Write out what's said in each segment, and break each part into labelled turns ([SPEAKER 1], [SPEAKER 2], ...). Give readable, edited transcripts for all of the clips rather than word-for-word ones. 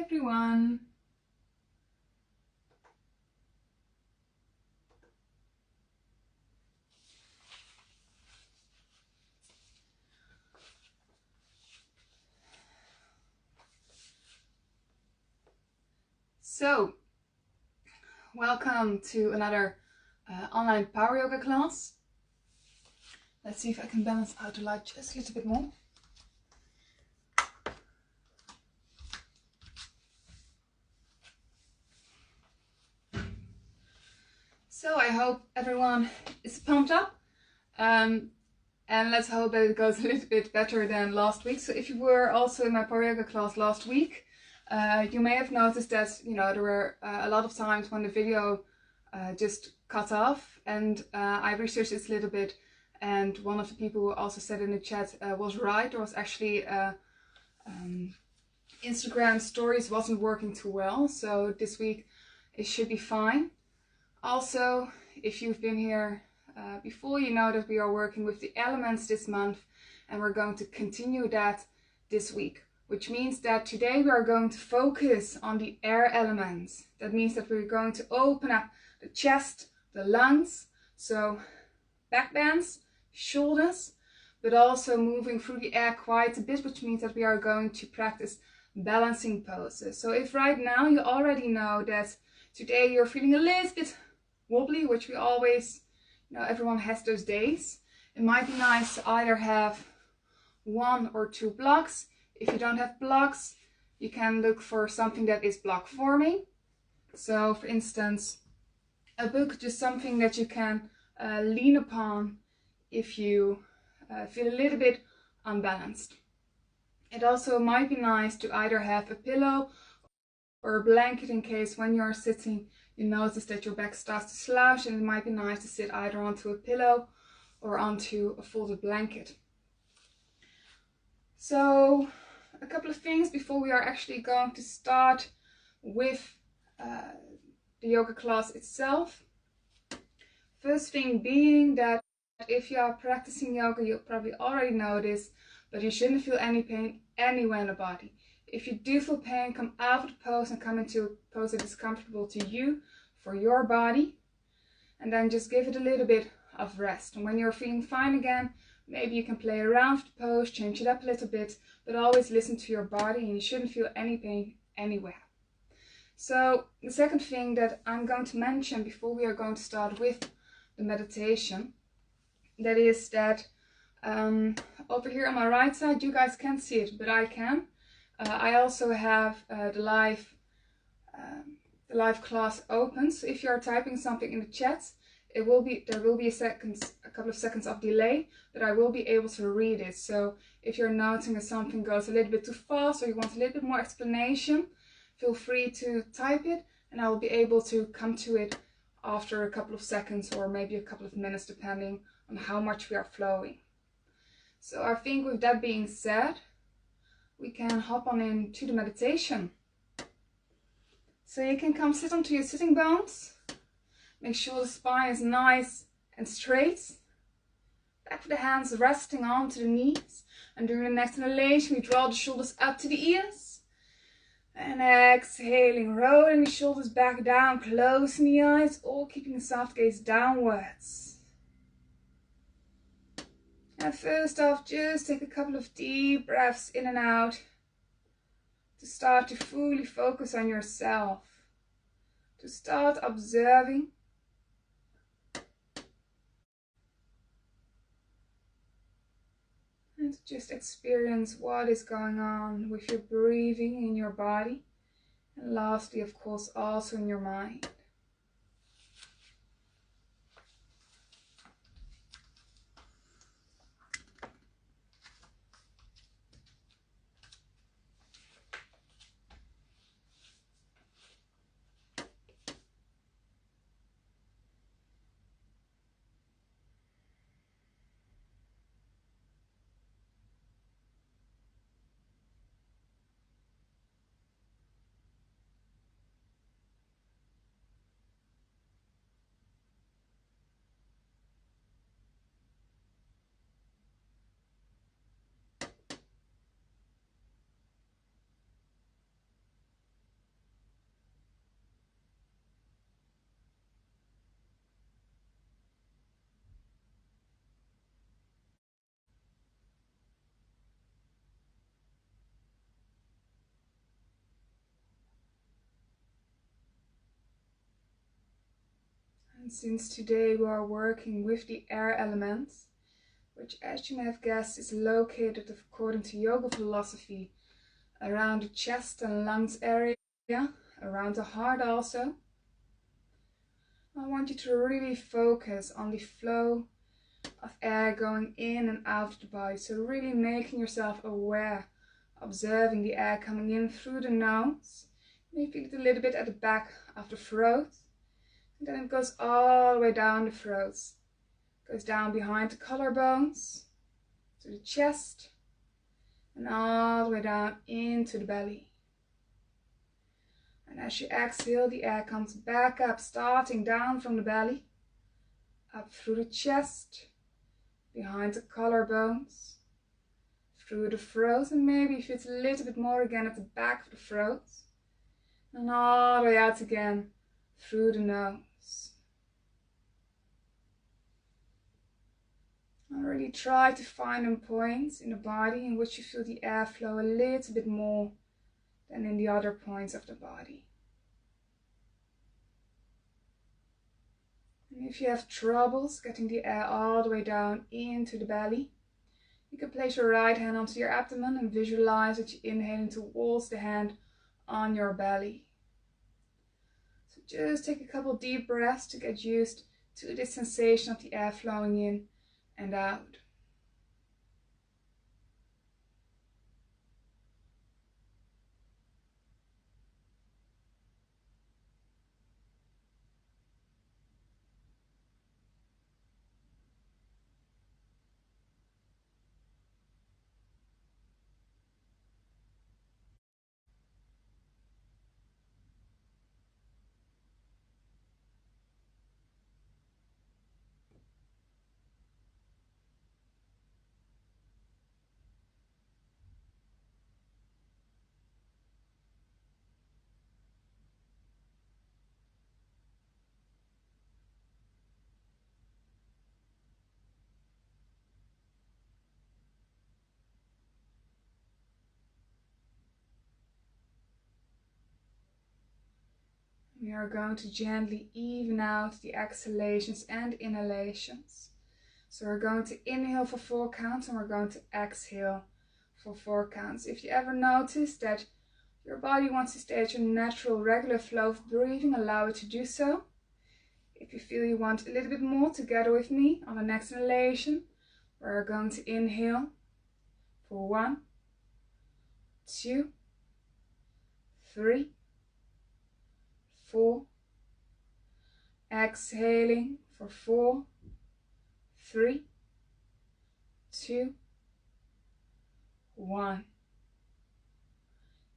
[SPEAKER 1] everyone. So, welcome to another online power yoga class. Let's see if I can balance out the light just a little bit more. So I hope everyone is pumped up, and let's hope that it goes a little bit better than last week. So if you were also in my power yoga class last week, you may have noticed that there were a lot of times when the video just cut off, and I researched this a little bit, and one of the people who also said in the chat was right. There was actually Instagram stories wasn't working too well, so this week it should be fine. Also, if you've been here before, you know that we are working with the elements this month, and we're going to continue that this week, which means that today we are going to focus on the air elements. That means that we're going to open up the chest, the lungs, so back bends, shoulders, but also moving through the air quite a bit, which means that we are going to practice balancing poses. So if right now you already know that today you're feeling a little bit wobbly, which we always, everyone has those days, it might be nice to either have 1 or 2 blocks. If you don't have blocks, you can look for something that is block forming. So for instance, a book, just something that you can lean upon if you feel a little bit unbalanced. It also might be nice to either have a pillow or a blanket in case when you're sitting you notice that your back starts to slouch, and it might be nice to sit either onto a pillow or onto a folded blanket. So a couple of things before we are actually going to start with the yoga class itself. First thing being that if you are practicing yoga, you probably already know this, but you shouldn't feel any pain anywhere in the body. If you do feel pain, come out of the pose and come into a pose that is comfortable to you, for your body, and then just give it a little bit of rest. And when you're feeling fine again, maybe you can play around with the pose, change it up a little bit, but always listen to your body, and you shouldn't feel any pain anywhere. So the second thing that I'm going to mention before we are going to start with the meditation, that is that over here on my right side, you guys can't see it, but I can. I also have the live class open. So if you are typing something in the chat, there will be a couple of seconds of delay, but I will be able to read it. So if you're noticing that something goes a little bit too fast or you want a little bit more explanation, feel free to type it, and I will be able to come to it after a couple of seconds or maybe a couple of minutes, depending on how much we are flowing. So I think with that being said, we can hop on into the meditation. So you can come sit onto your sitting bones. Make sure the spine is nice and straight. Back of the hands resting onto the knees. And during the next inhalation, we draw the shoulders up to the ears. And exhaling, rolling the shoulders back down, closing the eyes, all keeping the soft gaze downwards. And first off, just take a couple of deep breaths in and out to start to fully focus on yourself, to start observing and to just experience what is going on with your breathing in your body, and lastly, of course, also in your mind. And since today we are working with the air element, which as you may have guessed is located according to yoga philosophy around the chest and lungs area, around the heart also, I want you to really focus on the flow of air going in and out of the body. So really making yourself aware, observing the air coming in through the nose. You may feel it a little bit at the back of the throat. And then it goes all the way down the throat. Goes down behind the collarbones, to the chest, and all the way down into the belly. And as you exhale, the air comes back up, starting down from the belly, up through the chest, behind the collarbones, through the throat, and maybe if it's a little bit more again at the back of the throat, and all the way out again through the nose. And really try to find a point in the body in which you feel the air flow a little bit more than in the other points of the body. And if you have troubles getting the air all the way down into the belly, you can place your right hand onto your abdomen and visualize that you're inhaling towards the hand on your belly. So just take a couple deep breaths to get used to this sensation of the air flowing in and out. We are going to gently even out the exhalations and inhalations. So we're going to inhale for 4 counts and we're going to exhale for 4 counts. If you ever notice that your body wants to stay at your natural regular flow of breathing, allow it to do so. If you feel you want a little bit more, together with me on the next inhalation, we're going to inhale for 1, 2, 3, 4, exhaling for 4, 3, 2, 1.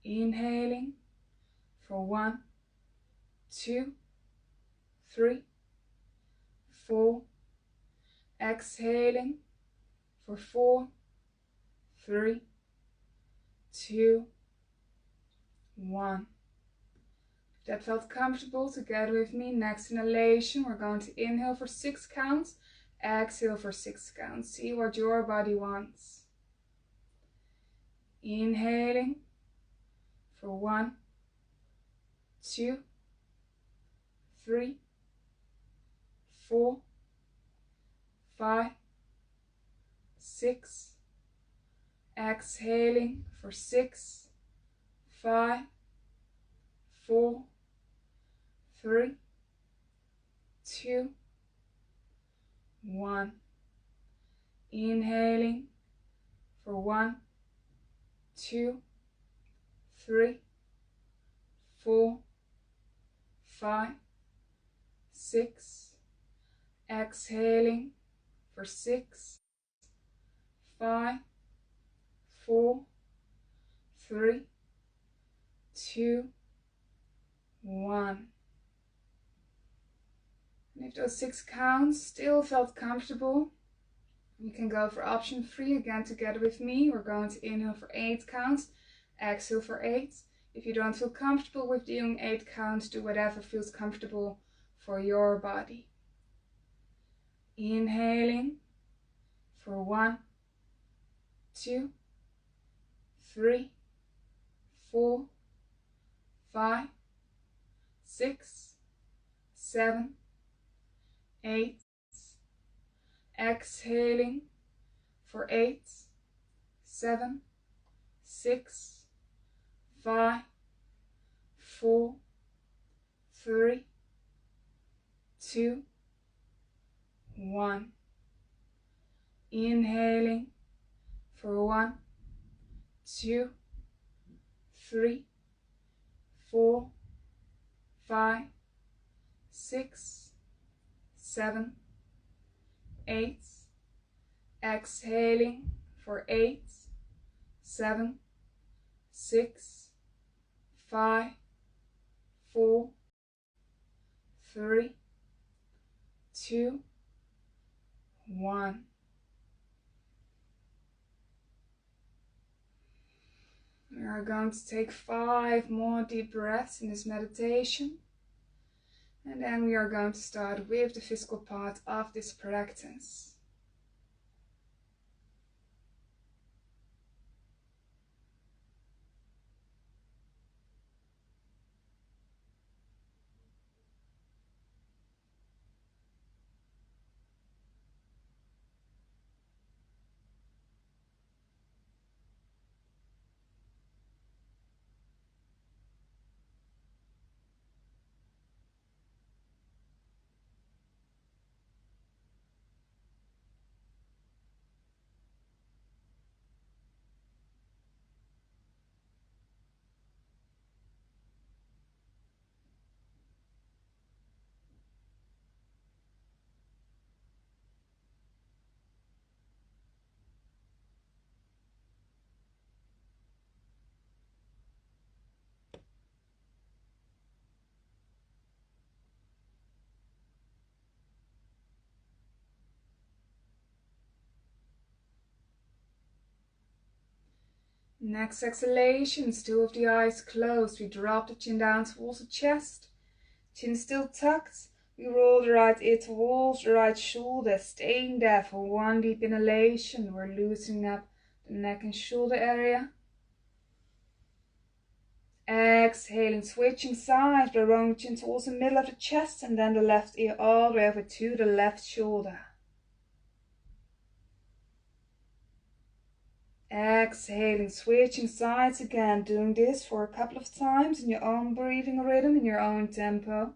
[SPEAKER 1] Inhaling for 1, 2, 3, 4. Exhaling for 4, 3, 2, 1. If that felt comfortable, together with me, next inhalation, we're going to inhale for 6 counts, exhale for 6 counts. See what your body wants. Inhaling for 1, 2, 3, 4, 5, 6. Exhaling for 6, 5, 4, 3, 2, 1. Inhaling for 1, 2, 3, 4, 5, 6. Exhaling for 6, 5, 4, 3, 2, 1. And if those 6 counts still felt comfortable, you can go for option 3 again together with me. We're going to inhale for 8 counts, exhale for 8. If you don't feel comfortable with doing 8 counts, do whatever feels comfortable for your body. Inhaling for 1, 2, 3, 4, 5, 6, 7. 8. Exhaling for 8, 7, 6, 5, 4, 3, 2, 1. Inhaling for 1, 2, 3, 4, 5, 6, 7, 8. Exhaling for 8, 7, 6, 5, 4, 3, 2, 1. We are going to take 5 more deep breaths in this meditation. And then we are going to start with the physical part of this practice. Next exhalation, still with the eyes closed, we drop the chin down towards the chest. Chin still tucked. We roll the right ear towards the right shoulder, staying there for 1 deep inhalation. We're loosening up the neck and shoulder area. Exhaling, switching sides, we're rolling the chin towards the middle of the chest and then the left ear all the way over to the left shoulder. Exhaling, switching sides again, doing this for a couple of times in your own breathing rhythm, in your own tempo.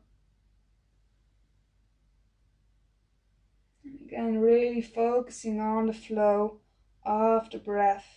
[SPEAKER 1] And again, really focusing on the flow of the breath.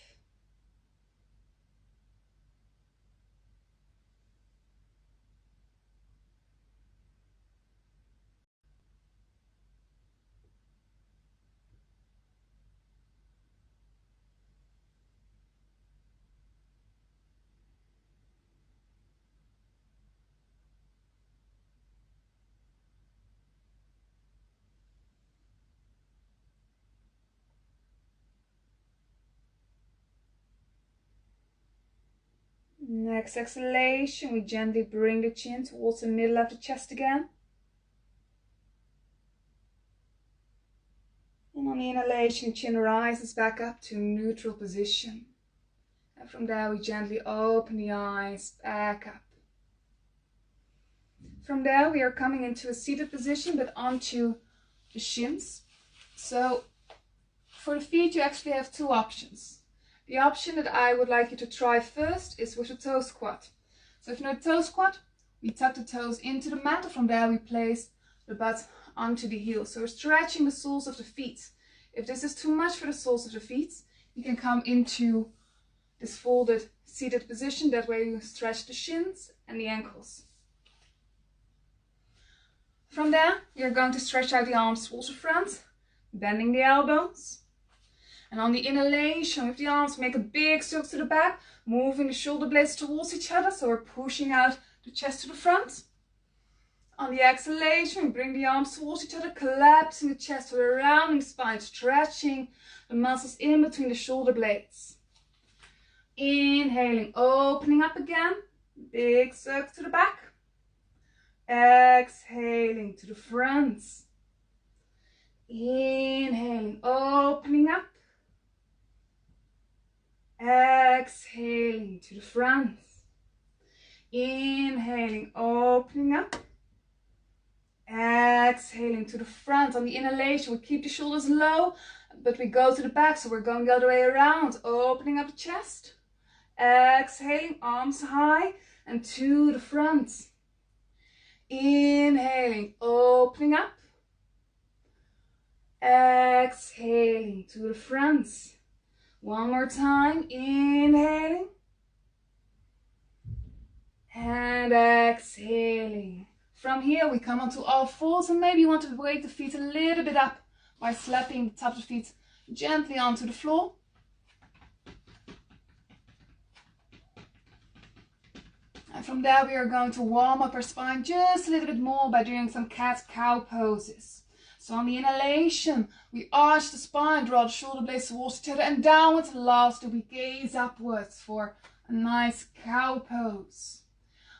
[SPEAKER 1] Next exhalation, we gently bring the chin towards the middle of the chest again. And on the inhalation, chin rises back up to neutral position. And from there, we gently open the eyes back up. From there, we are coming into a seated position, but onto the shins. So for the feet, you actually have 2 options. The option that I would like you to try first is with the toe squat. So if you know toe squat, we tuck the toes into the mat, and from there we place the butt onto the heels. So we're stretching the soles of the feet. If this is too much for the soles of the feet, you can come into this folded seated position. That way you stretch the shins and the ankles. From there, you're going to stretch out the arms towards the front, bending the elbows. And on the inhalation, with the arms, make a big circle to the back, moving the shoulder blades towards each other. So we're pushing out the chest to the front. On the exhalation, we bring the arms towards each other, collapsing the chest, so we're rounding the spine, stretching the muscles in between the shoulder blades. Inhaling, opening up again, big circle to the back. Exhaling to the front. Inhaling, opening up. Exhaling to the front. Inhaling, opening up. Exhaling to the front. On the inhalation, we keep the shoulders low, but we go to the back, so we're going the other way around, opening up the chest. Exhaling, arms high and to the front. Inhaling, opening up. Exhaling to the front. One more time, inhaling. And exhaling. From here, we come onto all fours, and maybe you want to wake the feet a little bit up by slapping the top of the feet gently onto the floor. And from there, we are going to warm up our spine just a little bit more by doing some cat-cow poses. So on the inhalation, we arch the spine, draw the shoulder blades towards each other, and downwards. Lastly, we gaze upwards for a nice cow pose.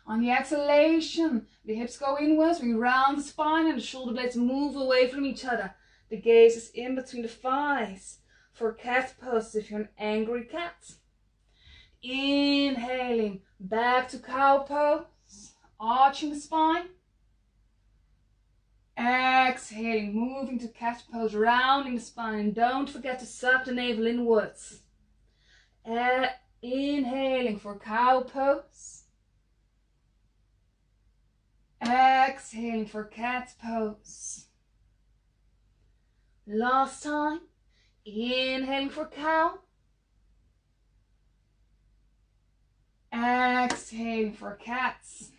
[SPEAKER 1] On the exhalation, the hips go inwards, we round the spine and the shoulder blades move away from each other. The gaze is in between the thighs for cat pose if you're an angry cat. Inhaling, back to cow pose, arching the spine. Exhaling, moving to cat pose, rounding the spine, and don't forget to suck the navel inwards. Inhaling for cow pose. Exhaling for cat pose. Last time. Inhaling for cow. Exhaling for cats.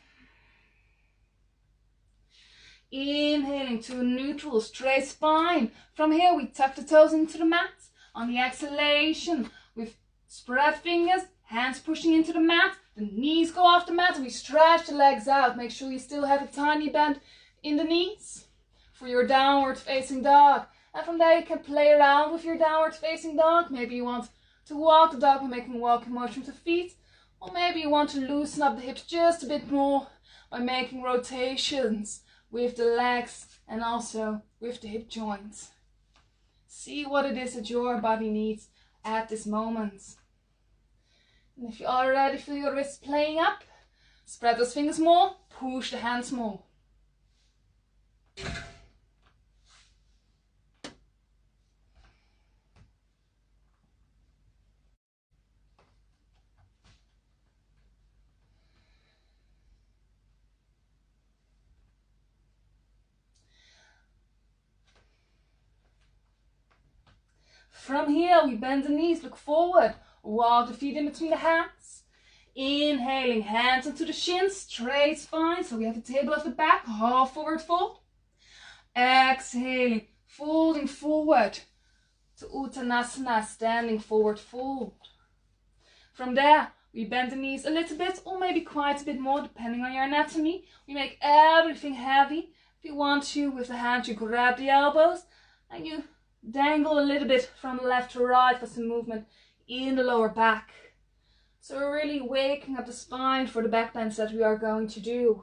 [SPEAKER 1] Inhaling to a neutral, straight spine. From here, we tuck the toes into the mat. On the exhalation, with spread fingers, hands pushing into the mat. The knees go off the mat and we stretch the legs out. Make sure you still have a tiny bend in the knees for your downward facing dog. And from there you can play around with your downward facing dog. Maybe you want to walk the dog by making walking motion with the feet. Or maybe you want to loosen up the hips just a bit more by making rotations with the legs and also with the hip joints. See what it is that your body needs at this moment. And if you already feel your wrists playing up, spread those fingers more, push the hands more. From here, we bend the knees, look forward. Walk the feet in between the hands. Inhaling, hands onto the shins, straight spine. So we have a table of the back, half forward fold. Exhaling, folding forward to Uttanasana, standing forward fold. From there, we bend the knees a little bit, or maybe quite a bit more, depending on your anatomy. We make everything heavy. If you want to, with the hand, you grab the elbows and you dangle a little bit from left to right for some movement in the lower back. So we're really waking up the spine for the back bends that we are going to do.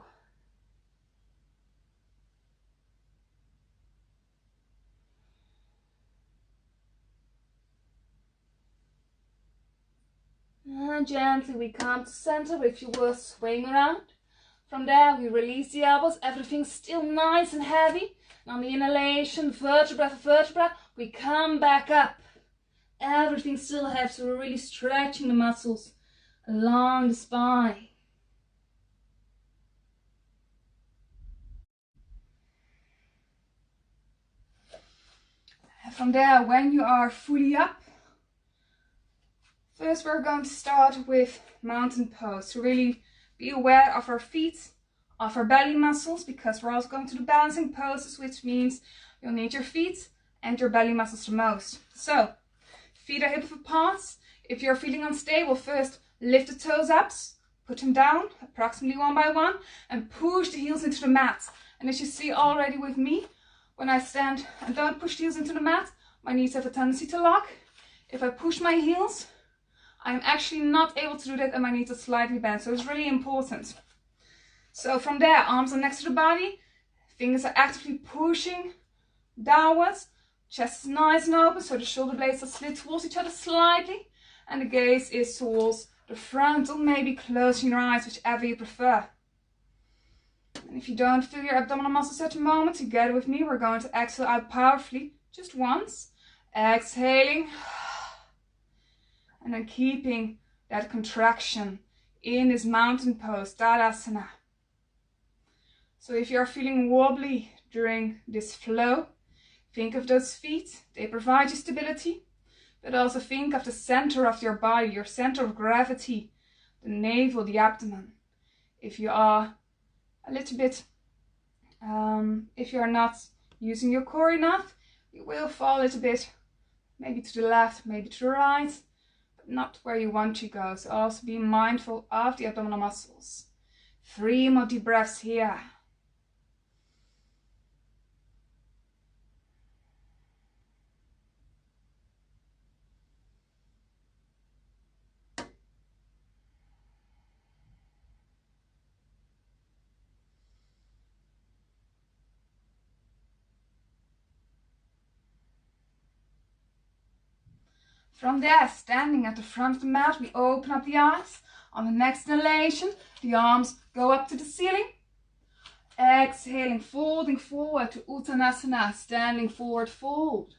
[SPEAKER 1] And gently we come to center, if you will, swing around. From there we release the elbows, everything's still nice and heavy. And on the inhalation, vertebra for vertebra, we come back up. Everything still heavy, so we're really stretching the muscles along the spine. And from there, when you are fully up, first we're going to start with mountain pose. To really be aware of our feet, of our belly muscles, because we're also going to do balancing poses, which means you'll need your feet and your belly muscles the most. So, feet are hip width apart. If you're feeling unstable, first lift the toes up, put them down, approximately one by one, and push the heels into the mat. And as you see already with me, when I stand and don't push the heels into the mat, my knees have a tendency to lock. If I push my heels, I'm actually not able to do that and my knees are slightly bent. So it's really important. So from there, arms are next to the body, fingers are actively pushing downwards, chest is nice and open, so the shoulder blades are slid towards each other slightly, and the gaze is towards the front, or maybe closing your eyes, whichever you prefer. And if you don't feel your abdominal muscles at the moment, together with me, we're going to exhale out powerfully, just once. Exhaling. And then keeping that contraction in this mountain pose, Tadasana. So if you're feeling wobbly during this flow, think of those feet. They provide you stability, but also think of the center of your body, your center of gravity, the navel, the abdomen. If you are a little bit, if you are not using your core enough, you will fall a little bit, maybe to the left, maybe to the right, but not where you want to go. So also be mindful of the abdominal muscles. 3 more deep breaths here. From there, standing at the front of the mat, we open up the eyes. On the next inhalation, the arms go up to the ceiling. Exhaling, folding forward to Uttanasana, standing forward, fold.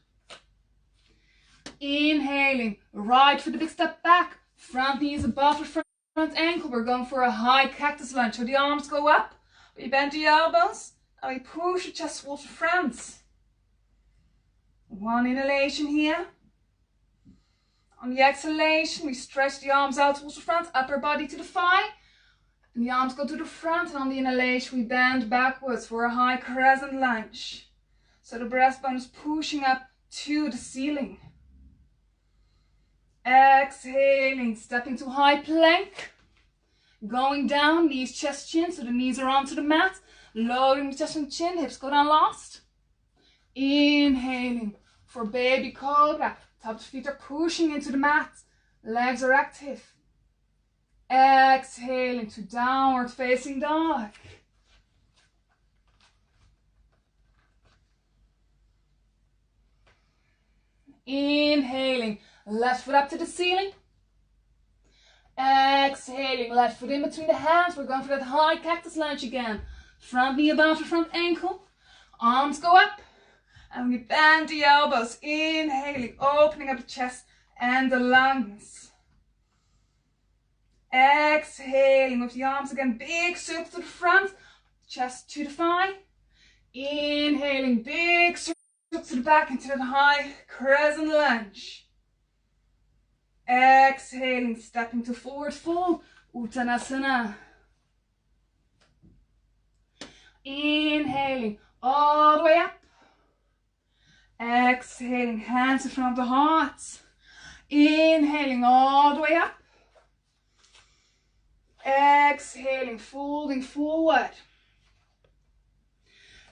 [SPEAKER 1] Inhaling, right foot a big step back, front knee is above the front ankle. We're going for a high cactus lunge. So the arms go up, we bend the elbows, and we push the chest towards the front. One inhalation here. On the exhalation, we stretch the arms out towards the front, upper body to the thigh. And the arms go to the front. And on the inhalation, we bend backwards for a high crescent lunge. So the breastbone is pushing up to the ceiling. Exhaling, stepping to high plank. Going down, knees, chest, chin. So the knees are onto the mat. Lowering the chest and chin, hips go down last. Inhaling for baby cobra. Top feet are pushing into the mat. Legs are active. Exhaling to downward facing dog. Inhaling, left foot up to the ceiling. Exhaling, left foot in between the hands. We're going for that high cactus lunge again. Front knee above the front ankle. Arms go up. And we bend the elbows, inhaling, opening up the chest and the lungs. Exhaling with the arms again, big circle to the front, chest to the thigh. Inhaling, big circle to the back into that high crescent lunge. Exhaling, stepping to forward fold, Uttanasana. Inhaling, all the way up. Exhaling, hands in front of the heart. Inhaling all the way up. Exhaling, folding forward.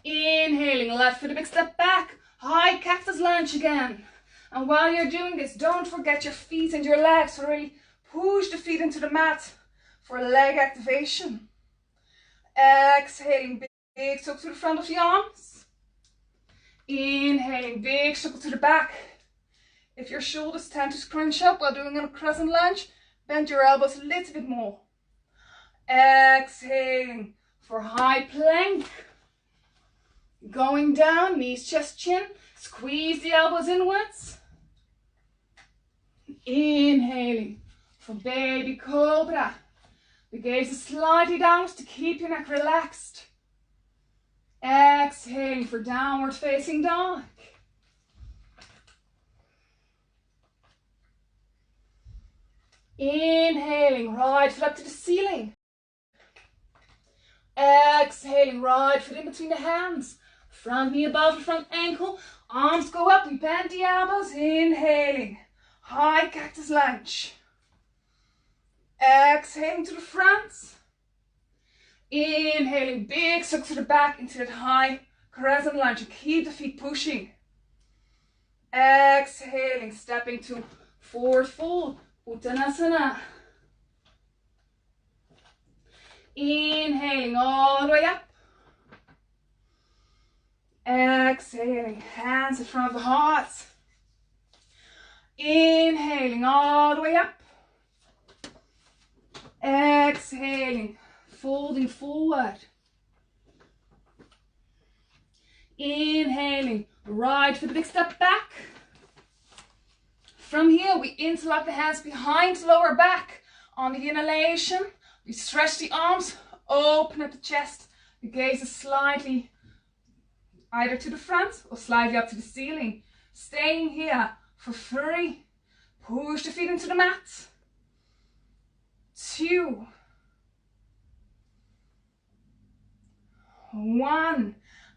[SPEAKER 1] Inhaling, left foot a big step back. High cactus lunge again. And while you're doing this, don't forget your feet and your legs. So really push the feet into the mat for leg activation. Exhaling, big circle to the front of the arms. Inhaling, big circle to the back. If your shoulders tend to scrunch up while doing a crescent lunge, bend your elbows a little bit more. Exhaling for high plank. Going down, knees, chest, chin. Squeeze the elbows inwards. Inhaling for baby cobra. The gaze is slightly downwards to keep your neck relaxed. Exhaling for downward facing dog. Inhaling, right foot up to the ceiling. Exhaling, right foot in between the hands. Front knee above the front ankle. Arms go up, we bend the elbows. Inhaling, high cactus lunge. Exhaling to the front. Inhaling, big circle to the back into that high crescent lunge. And keep the feet pushing. Exhaling, stepping to forward fold, Uttanasana. Inhaling all the way up. Exhaling, hands in front of the heart. Inhaling all the way up. Exhaling, folding forward. Inhaling, right foot, a big step back. From here, we interlock the hands behind the lower back. On the inhalation, we stretch the arms, open up the chest. The gaze is slightly either to the front or slightly up to the ceiling. Staying here for 3. Push the feet into the mat. 2. 1.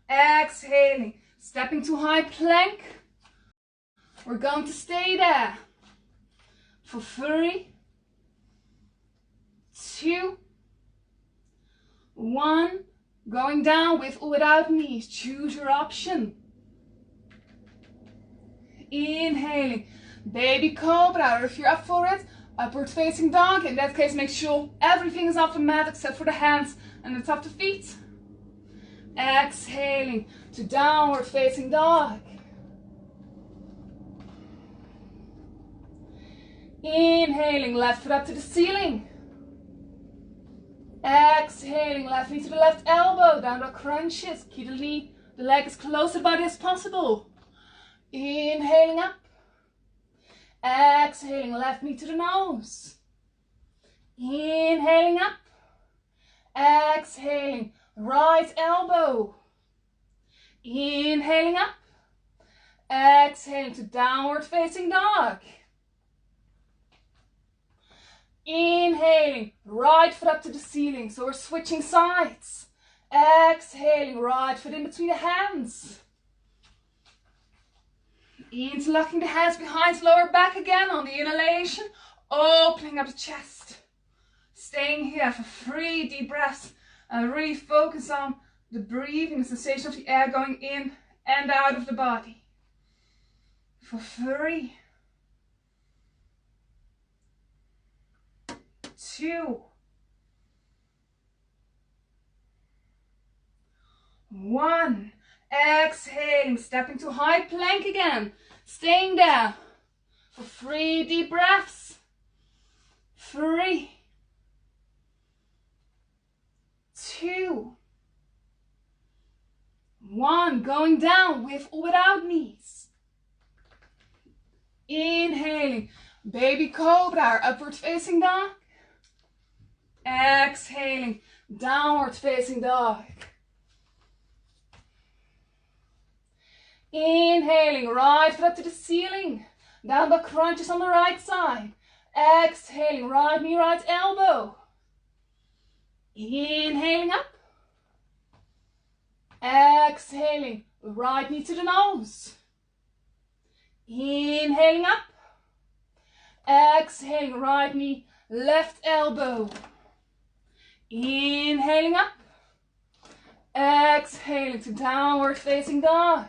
[SPEAKER 1] Exhaling, stepping to high plank. We're going to stay there for 3, 2, 1. Going down with or without knees. Choose your option. Inhaling, baby cobra, or if you're up for it, upward facing dog. In that case, make sure everything is off the mat except for the hands and the top of the feet. Exhaling to downward facing dog. Inhaling, left foot up to the ceiling. Exhaling, left knee to the left elbow, down dog crunches. Keep the leg as close to the body as possible. Inhaling up. Exhaling, left knee to the nose. Inhaling up. Exhaling, right elbow. Inhaling up. Exhaling to downward facing dog. Inhaling, right foot up to the ceiling. So we're switching sides. Exhaling, right foot in between the hands. Interlocking the hands behind the lower back again on the inhalation. Opening up the chest. Staying here for 3 deep breaths. And really focus on the breathing, the sensation of the air going in and out of the body. For 3, 2, 1. Exhaling, stepping to high plank again. Staying there for 3 deep breaths. 3, 2, 1. Going down with or without knees. Inhaling, baby cobra, upward facing dog. Exhaling, downward facing dog. Inhaling, right foot up to the ceiling. Down the crunches on the right side. Exhaling, right knee, right elbow. Inhaling up. Exhaling, right knee to the nose. Inhaling up. Exhaling, right knee, left elbow. Inhaling up. Exhaling to downward facing dog.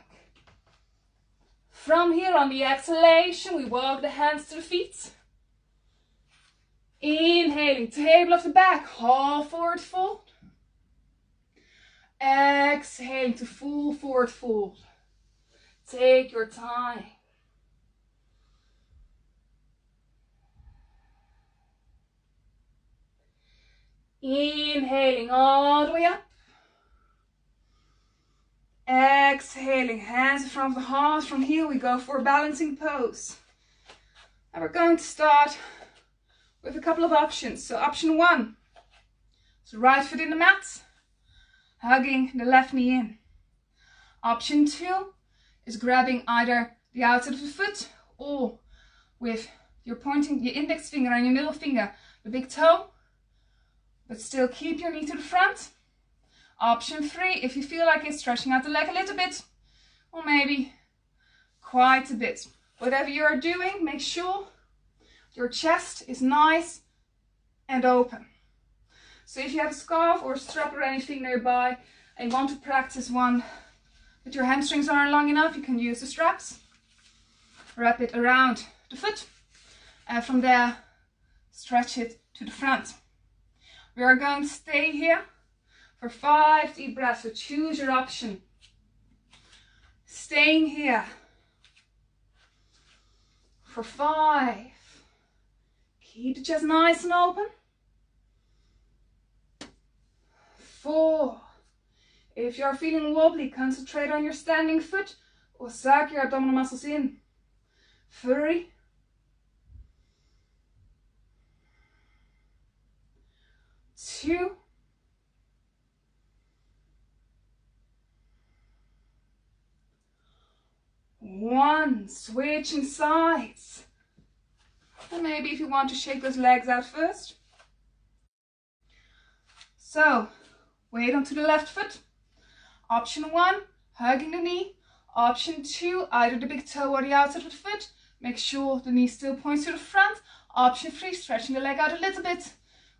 [SPEAKER 1] From here on the exhalation, we walk the hands to the feet. Inhaling, table of the back, half forward fold. Exhaling to full forward fold. Take your time. Inhaling all the way up. Exhaling, hands in front of the heart. From here we go for a balancing pose. And we're going to start with a couple of options. So option 1 is right foot in the mat, hugging the left knee in. Option 2 is grabbing either the outside of the foot or with your pointing your index finger and your middle finger, the big toe, but still keep your knee to the front. Option 3, if you feel like it's stretching out the leg a little bit, or maybe quite a bit. Whatever you are doing, make sure your chest is nice and open. So if you have a scarf or a strap or anything nearby and you want to practice one, but your hamstrings aren't long enough, you can use the straps. Wrap it around the foot and from there stretch it to the front. We are going to stay here for 5 deep breaths, so choose your option. Staying here for 5. Keep the chest nice and open. 4. If you're feeling wobbly, concentrate on your standing foot or suck your abdominal muscles in. 3, 2, 1. Switching sides. And maybe if you want to shake those legs out first. So, weight onto the left foot. Option 1, hugging the knee. Option 2, either the big toe or the outside of the foot. Make sure the knee still points to the front. Option 3, stretching the leg out a little bit,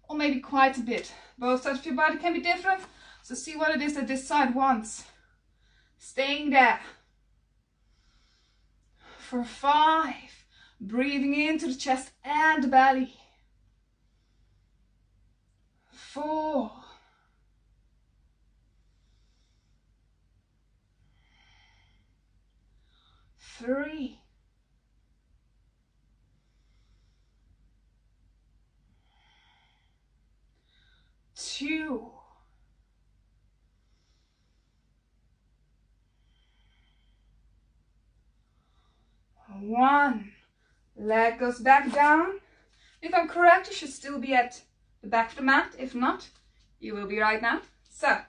[SPEAKER 1] or maybe quite a bit. Both sides of your body can be different, so see what it is that this side wants. Staying there. For 5, breathing into the chest and the belly. 4, 3, 2, 1. Leg goes back down. If I'm correct, you should still be at the back of the mat. If not, you will be right now. So,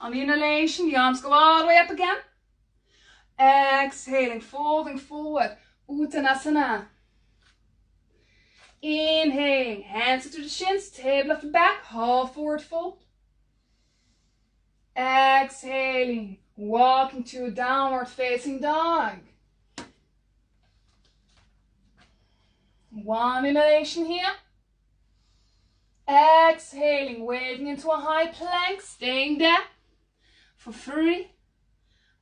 [SPEAKER 1] on the inhalation, the arms go all the way up again. Exhaling, folding forward, Uttanasana. Inhaling, hands to the shins, table of the back, half forward fold. Exhaling, walking to a downward facing dog. 1 inhalation here. Exhaling, waving into a high plank, staying there for 3.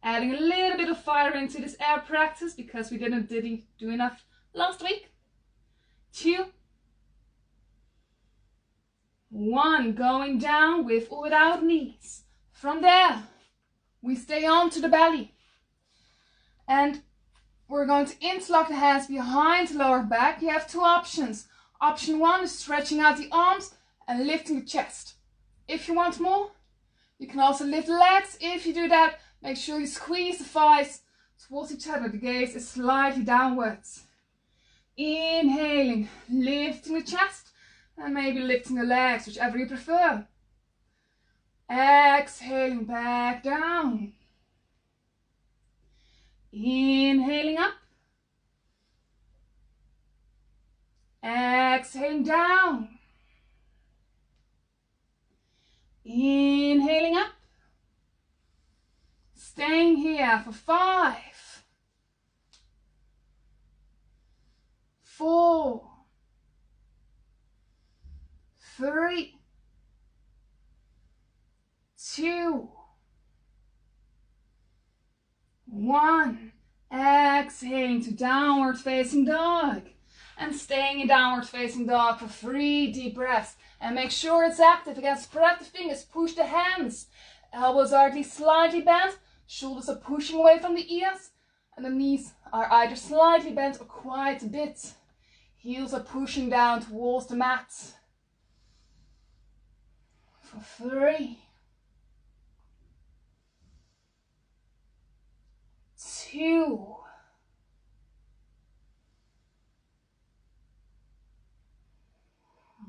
[SPEAKER 1] Adding a little bit of fire into this air practice because we didn't do enough last week. 2, 1, going down with or without knees. From there, we stay onto the belly. And we're going to interlock the hands behind the lower back. You have 2 options. Option 1 is stretching out the arms and lifting the chest. If you want more, you can also lift the legs. If you do that, make sure you squeeze the thighs towards each other. The gaze is slightly downwards. Inhaling, lifting the chest and maybe lifting the legs, whichever you prefer. Exhaling, back down. Inhaling up. Exhaling down. Inhaling up. Staying here for 5, 4, 3, 2, 1. Exhaling to downward facing dog. And staying in downward facing dog for 3 deep breaths. And make sure it's active. Again, spread the fingers, push the hands. Elbows are at least slightly bent. Shoulders are pushing away from the ears. And the knees are either slightly bent or quite a bit. Heels are pushing down towards the mat. For 3, 2,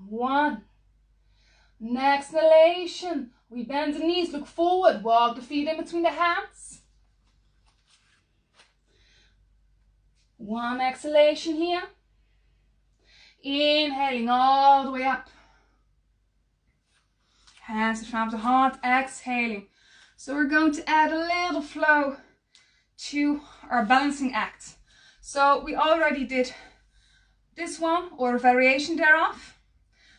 [SPEAKER 1] 1. Next inhalation, we bend the knees, look forward, walk the feet in between the hands. 1 exhalation here. Inhaling all the way up. Hands in front of the heart, exhaling. So we're going to add a little flow to our balancing act. So we already did this one or a variation thereof.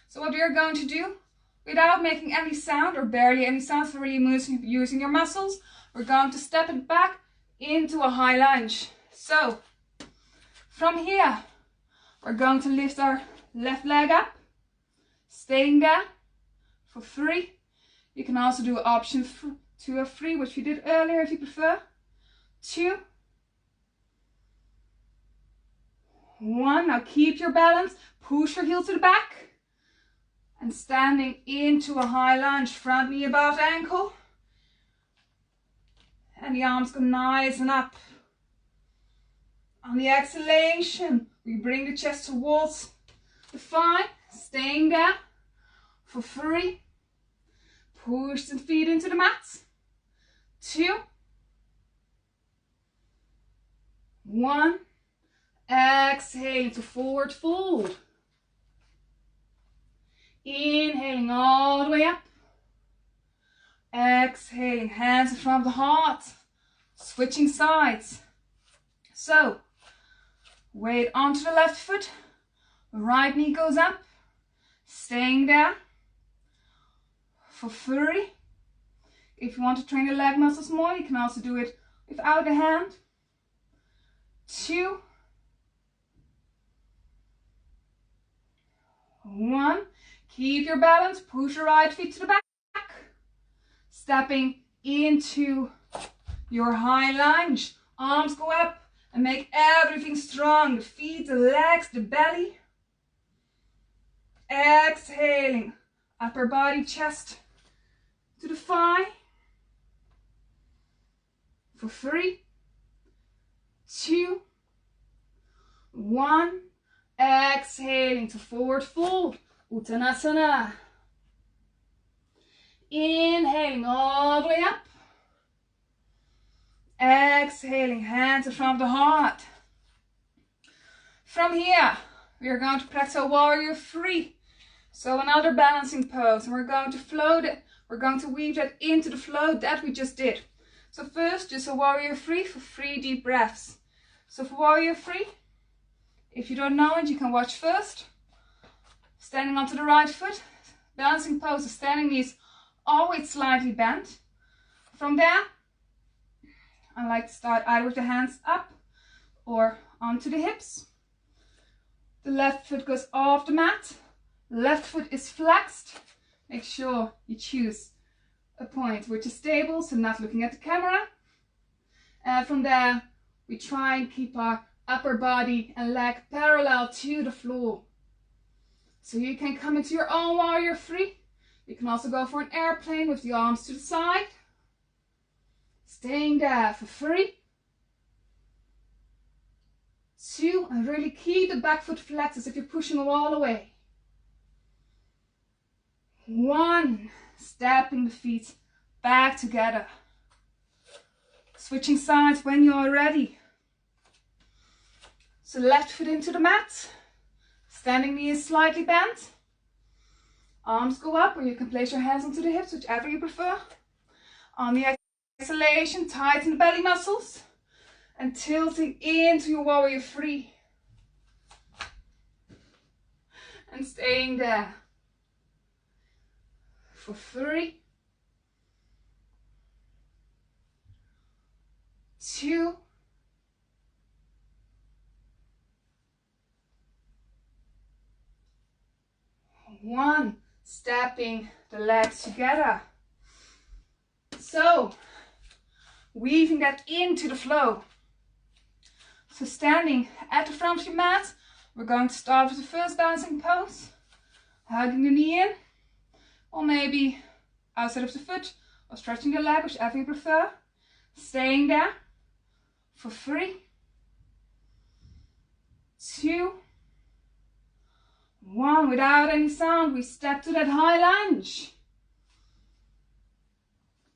[SPEAKER 1] So what we are going to do, without making any sound or barely any sound, so really using your muscles, we're going to step it back into a high lunge. So from here, we're going to lift our left leg up, staying there for 3. You can also do option 2 or 3, which we did earlier if you prefer. 2, 1. Now keep your balance, push your heel to the back. And standing into a high lunge, front knee above ankle. and the arms go nice and up. On the exhalation, we bring the chest towards the thigh, staying there for 3. Push the feet into the mat. 2, 1. Exhale to forward fold. Inhaling all the way up. Exhaling, hands in front of the heart. Switching sides. So, weight onto the left foot. Right knee goes up. Staying there for 3. If you want to train the leg muscles more, you can also do it without the hand. 2, 1. Keep your balance. Push your right feet to the back. Stepping into your high lunge. Arms go up and make everything strong. The feet, the legs, the belly. Exhaling. Upper body, chest to the thigh. For 3, 2, 1. Exhaling to forward fold. Uttanasana. Inhaling all the way up. Exhaling, hands in front of the heart. From here, we are going to practice a warrior 3. So another balancing pose. And we're going to float it. We're going to weave that into the flow that we just did. So first, just a warrior 3 for 3 deep breaths. So for warrior 3, if you don't know it, you can watch first. Standing onto the right foot. Balancing pose, standing knees always slightly bent. From there, I like to start either with the hands up or onto the hips. The left foot goes off the mat. Left foot is flexed. Make sure you choose a point which is stable, so not looking at the camera. And from there, we try and keep our upper body and leg parallel to the floor. So you can come into your own warrior 3. You can also go for an airplane with the arms to the side. Staying there for 3, 2, and really keep the back foot flexed as if you're pushing the wall away. 1, stepping the feet back together. Switching sides when you're ready. So left foot into the mat. Standing knee is slightly bent. Arms go up, or you can place your hands onto the hips, whichever you prefer. On the exhalation, tighten the belly muscles and tilting into your warrior 3. And staying there for 3, 2, 1. Stepping the legs together. So, weaving that into the flow. So standing at the front of your mat, we're going to start with the first balancing pose. Hugging the knee in, or maybe outside of the foot, or stretching the leg, whichever you prefer. Staying there for 3, 2, 1. Without any sound, we step to that high lunge.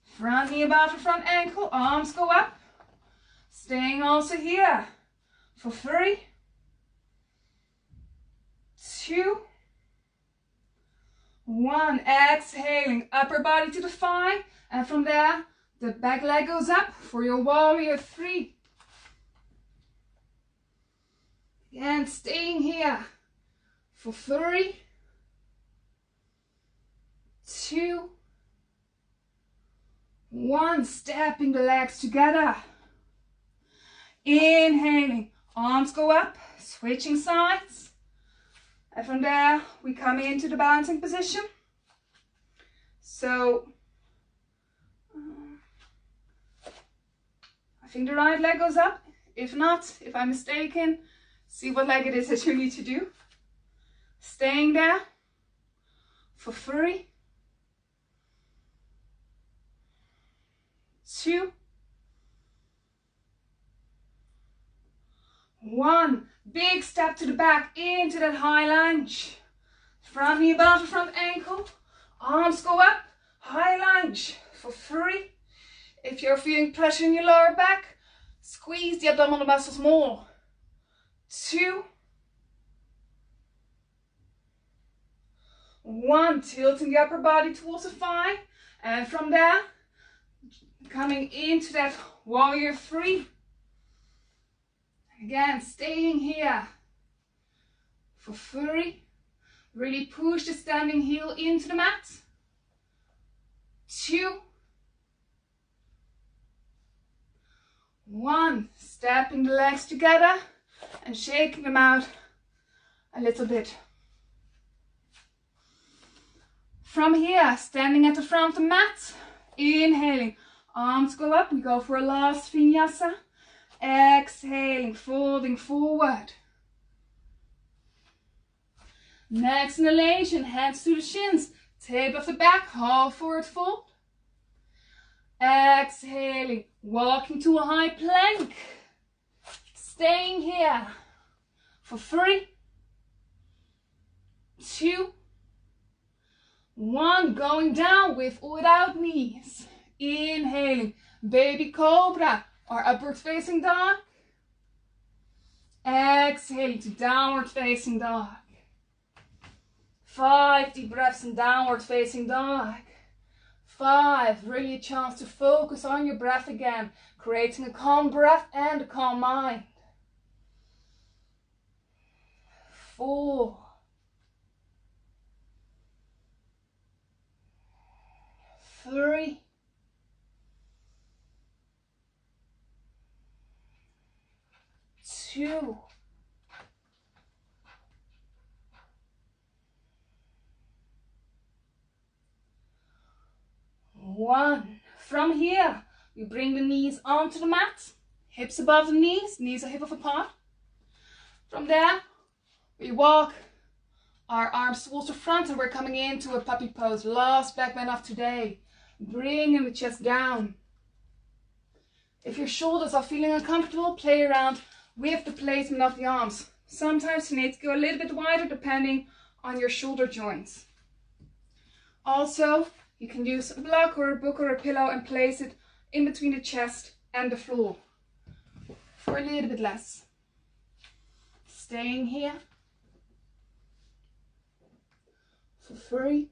[SPEAKER 1] Front knee above the front ankle, arms go up. Staying also here for 3, 2, 1. Exhaling, upper body to the thigh, and from there, the back leg goes up for your warrior 3. Again, staying here for 3, 2, 1. Stepping the legs together. Inhaling, arms go up, switching sides. And from there, we come into the balancing position. So, I think the right leg goes up. If not, if I'm mistaken, see what leg it is that you need to do. Staying there for 3, 2, 1. Big step to the back into that high lunge. Front knee above the front ankle. Arms go up. High lunge for 3. If you're feeling pressure in your lower back, squeeze the abdominal muscles more. 2. 1. Tilting the upper body towards a 5. And from there, coming into that warrior 3. Again, staying here for 3. Really push the standing heel into the mat. 2. 1. Stepping the legs together and shaking them out a little bit. From here, standing at the front of the mat, inhaling, arms go up, we go for a last vinyasa. Exhaling, folding forward. Next inhalation, hands to the shins, tape of the back, half forward fold. Exhaling, walking to a high plank. Staying here for 3, 2, 1. Going down with or without knees. Inhaling, baby cobra or upward facing dog. Exhaling to downward facing dog. 5 deep breaths in downward facing dog. 5, really a chance to focus on your breath again, creating a calm breath and a calm mind. 4, 3, 2, 1. From here, we bring the knees onto the mat, hips above the knees, knees are hip width apart. From there, we walk our arms towards the front and we're coming into a puppy pose. Last back bend of today. Bringing the chest down. If your shoulders are feeling uncomfortable, play around with the placement of the arms. Sometimes you need to go a little bit wider depending on your shoulder joints. Also, you can use a block or a book or a pillow and place it in between the chest and the floor for a little bit less. Staying here for 3,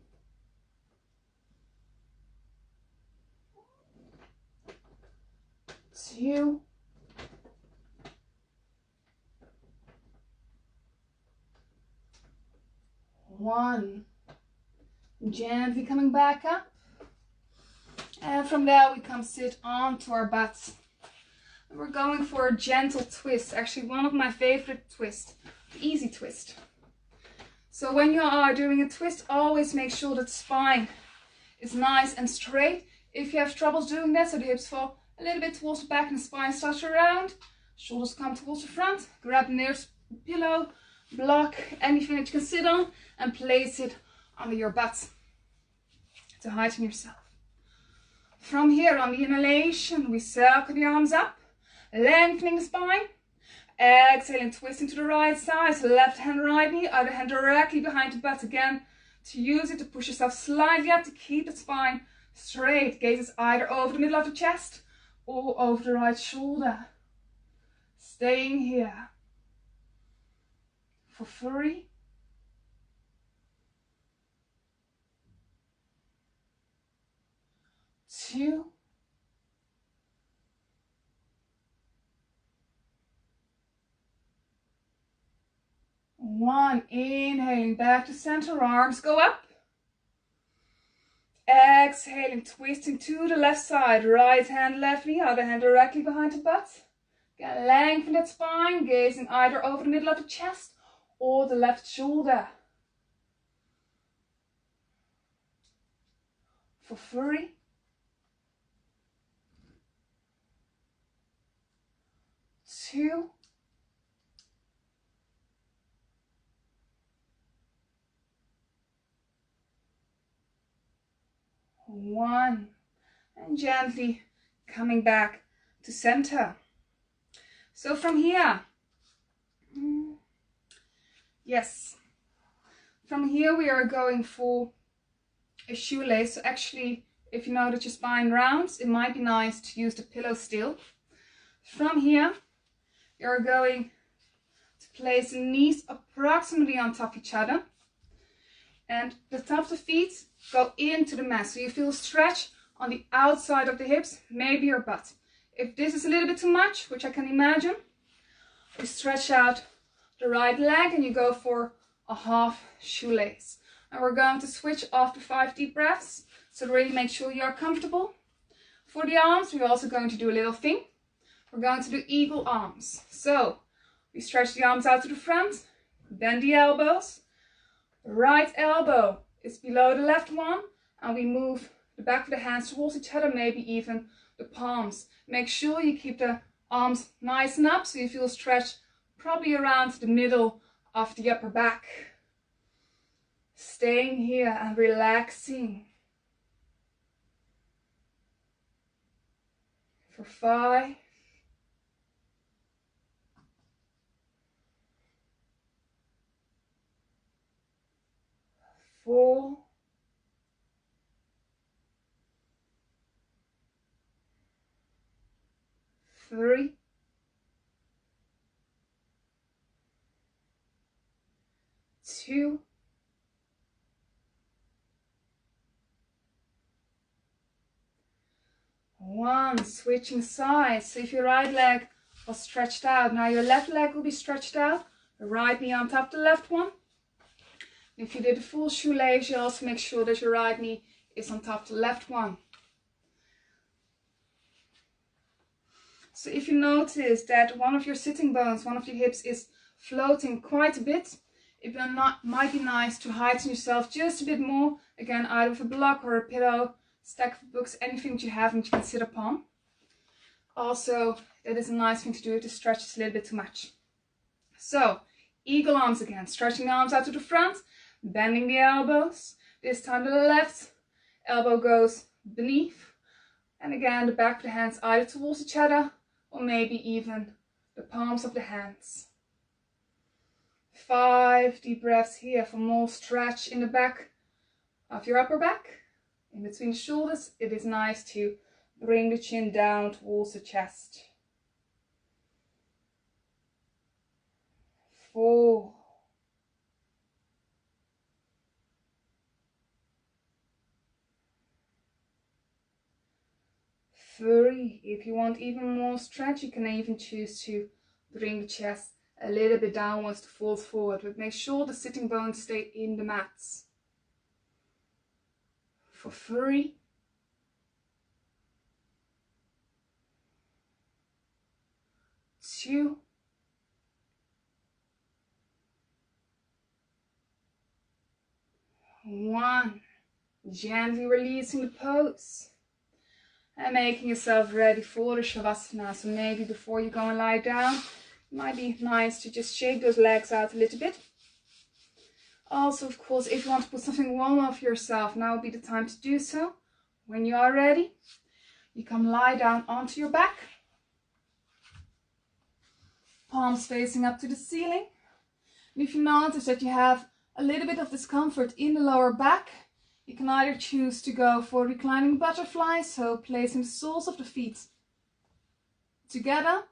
[SPEAKER 1] 2, 1. Gently coming back up. And from there we come sit onto our butts. And we're going for a gentle twist. Actually one of my favorite twists. The easy twist. So when you are doing a twist, always make sure that the spine is nice and straight. If you have troubles doing that, so the hips fall a little bit towards the back and the spine starts around, shoulders come towards the front, grab the nearest pillow, block, anything that you can sit on, and place it under your butt to heighten yourself. From here, on the inhalation, we circle the arms up, lengthening the spine. Exhaling, twisting to the right side, so left hand right knee, other hand directly behind the butt again, to use it to push yourself slightly up to keep the spine straight. Gaze is either over the middle of the chest or over the right shoulder. Staying here for 3, 2, 1. Inhaling back to center, arms go up. Exhaling, twisting to the left side, right hand, left knee, other hand directly behind the butt. Again, lengthen that spine, gazing either over the middle of the chest or the left shoulder. For 3, 2, 1. And gently coming back to center. So from here, Yes. From here we are going for a shoelace. So actually, if you know that your spine rounds, it might be nice to use the pillow still. From here, you're going to place the knees approximately on top of each other. And the top of the feet go into the mat. So you feel stretch on the outside of the hips, maybe your butt. If this is a little bit too much, which I can imagine, you stretch out the right leg and you go for a half shoelace. And we're going to switch after 5 deep breaths. So really make sure you are comfortable. For the arms, we're also going to do a little thing. We're going to do eagle arms. So we stretch the arms out to the front, bend the elbows. Right elbow is below the left one, and we move the back of the hands towards each other, maybe even the palms. Make sure you keep the arms nice and up so you feel stretch probably around the middle of the upper back. Staying here and relaxing. For 5. 4. 3. 2. 1. Switching sides. So if your right leg was stretched out, now your left leg will be stretched out. The right knee on top of the left one. If you did a full shoelace, you also make sure that your right knee is on top of the left one. So if you notice that one of your sitting bones, one of your hips is floating quite a bit, it might be nice to heighten yourself just a bit more. Again, either with a block or a pillow, stack of books, anything that you have and you can sit upon. Also, that is a nice thing to do if the stretch is a little bit too much. So, eagle arms again, stretching the arms out to the front, bending the elbows. This time the left elbow goes beneath. And again, the back of the hands either towards each other or maybe even the palms of the hands. 5 deep breaths here for more stretch in the back of your upper back. In between the shoulders, it is nice to bring the chin down towards the chest. 4. 3. If you want even more stretch, you can even choose to bring the chest a little bit downwards to fall forward, but make sure the sitting bones stay in the mats. For 3. 2. 1. Gently releasing the pose. And making yourself ready for the Shavasana. So maybe before you go and lie down, it might be nice to just shake those legs out a little bit. Also, of course, if you want to put something warm off yourself, now would be the time to do so. When you are ready, you come lie down onto your back. Palms facing up to the ceiling. And if you notice that you have a little bit of discomfort in the lower back, you can either choose to go for reclining butterfly, so placing the soles of the feet together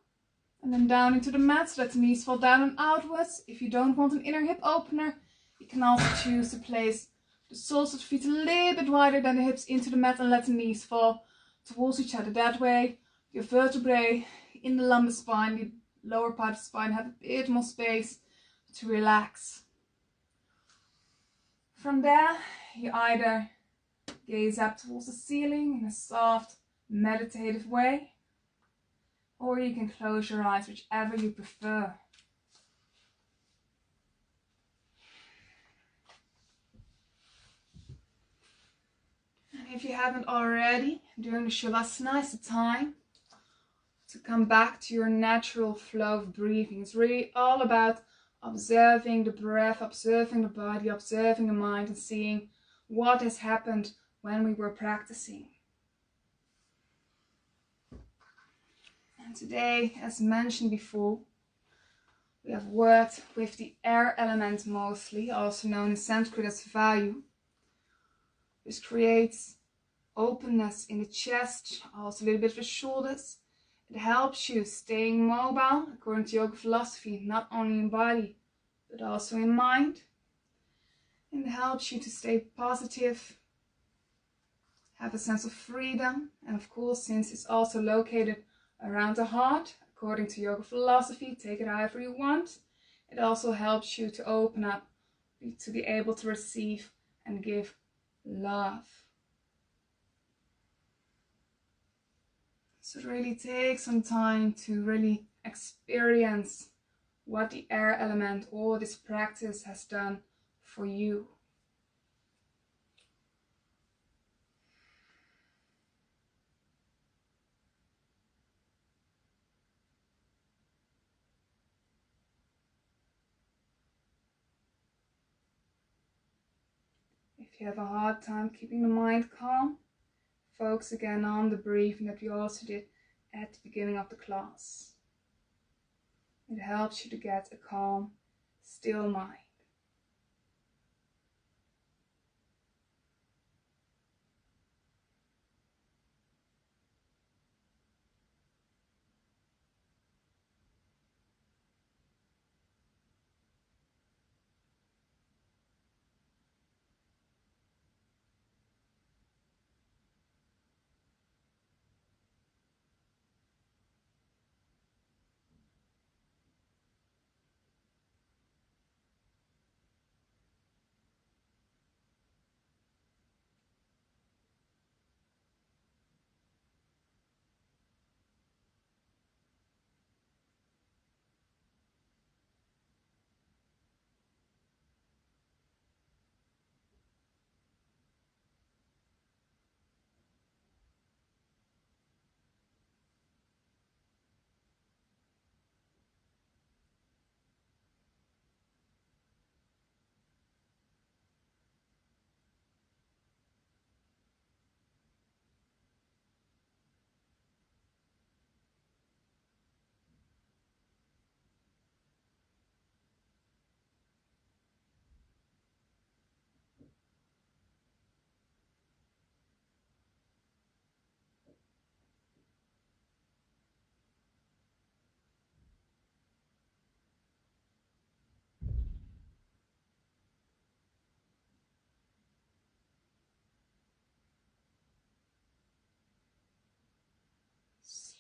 [SPEAKER 1] and then down into the mat so that the knees fall down and outwards. If you don't want an inner hip opener, you can also choose to place the soles of the feet a little bit wider than the hips into the mat and let the knees fall towards each other. That way, your vertebrae in the lumbar spine, the lower part of the spine, have a bit more space to relax. From there, you either gaze up towards the ceiling in a soft, meditative way, or you can close your eyes, whichever you prefer. And if you haven't already, during the Shavasana is the time to come back to your natural flow of breathing. It's really all about observing the breath, observing the body, observing the mind, and seeing what has happened when we were practicing. And today, as mentioned before, We have worked with the air element mostly, also known in Sanskrit as Vayu. This creates openness in the chest, also a little bit of the shoulders. It helps you staying mobile, according to yoga philosophy, not only in body, but also in mind. And it helps you to stay positive, have a sense of freedom. And of course, since it's also located around the heart, according to yoga philosophy, take it however you want, it also helps you to open up, to be able to receive and give love. So really take some time to really experience what the air element or this practice has done for you. If you have a hard time keeping the mind calm, focus again on the breathing that we also did at the beginning of the class. It helps you to get a calm, still mind.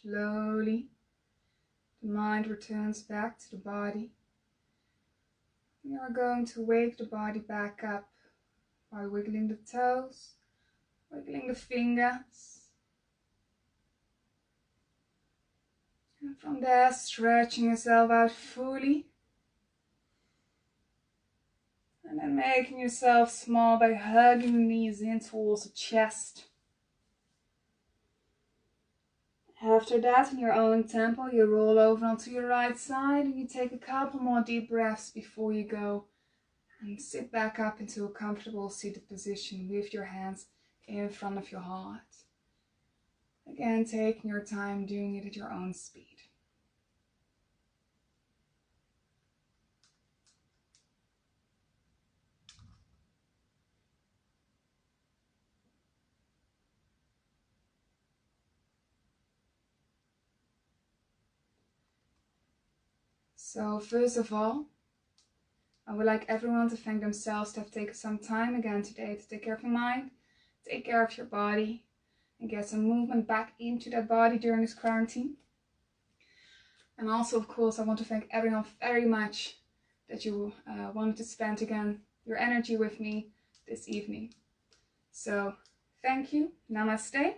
[SPEAKER 1] Slowly, the mind returns back to the body. We are going to wake the body back up by wiggling the toes, wiggling the fingers. And from there, stretching yourself out fully. And then making yourself small by hugging the knees in towards the chest. After that, in your own tempo, you roll over onto your right side and you take a couple more deep breaths before you go and sit back up into a comfortable seated position with your hands in front of your heart. Again, taking your time, doing it at your own speed. So first of all, I would like everyone to thank themselves to have taken some time again today to take care of your mind, take care of your body, and get some movement back into that body during this quarantine. And also, of course, I want to thank everyone very much that you wanted to spend again your energy with me this evening. So thank you. Namaste.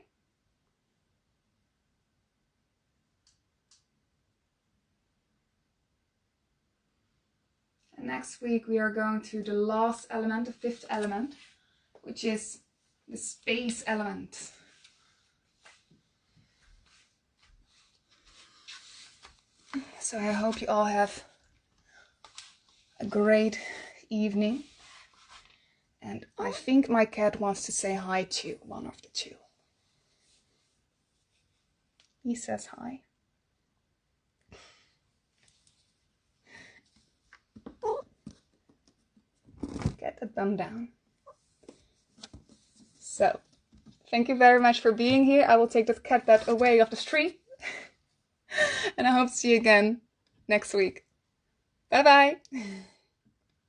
[SPEAKER 1] And next week we are going to the last element, the fifth element, which is the space element. So I hope you all have a great evening. And I think my cat wants to say hi to one of the two. He says hi. get the thumb down. So, thank you very much for being here. I will take this cat bed away off the street. And I hope to see you again next week. Bye bye.